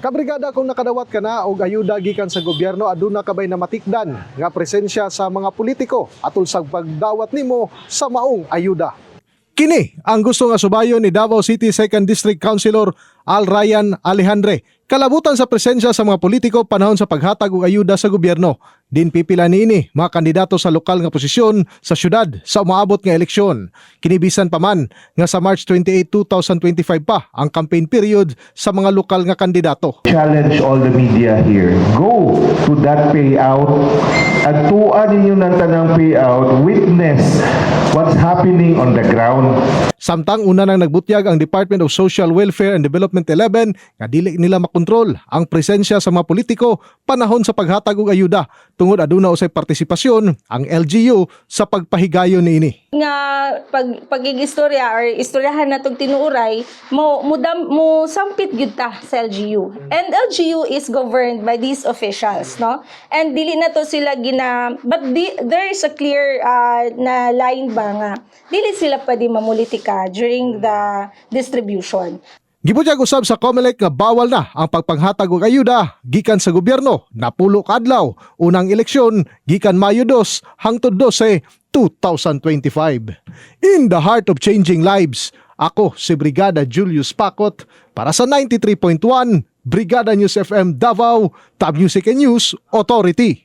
Kabrigada kung nakadawat ka na og ayuda gikan sa gobyerno aduna kabay na matikdan nga presensya sa mga politiko atol sa pagdawat nimo sa maong ayuda. Kini ang gusto nga subayon ni Davao City 2nd District Councilor Al Ryan Alejandre. Kalabutan sa presensya sa mga politiko panahon sa paghatag og ayuda sa gobyerno. Din pipila niini mga kandidato sa lokal nga posisyon sa syudad sa umaabot nga eleksyon. Kinibisan pa man nga sa March 28, 2025 pa ang campaign period sa mga lokal nga kandidato. Challenge all the media here. Go to that payout at tuan ninyo ng tanang payout. Witness what's happening on the ground. Samtang una nang nagbutyag ang Department of Social Welfare and Development 11 nga dili nila makontrol ang presensya sa mga politiko panahon sa paghatag og ayuda tungod aduna usay partisipasyon ang LGU sa pagpahigayon niini. Nga pagigistorya or istoryahan natong tinuuray mo sampit gyud ta sa LGU. And LGU is governed by these officials, no? And dili na to sila there is a clear na line ba nga dili sila pwede mamulitika during the distribution. Gibutyag usab sa COMELEC nga bawal na ang pagpanghatag og ayuda gikan sa gobyerno napulo ka adlaw unang eleksyon gikan Mayo 2 hangtod 12, 2025. In the heart of changing lives, ako si Brigada Julius Pacot para sa 93.1 Brigada News FM Davao, Top Music and News Authority.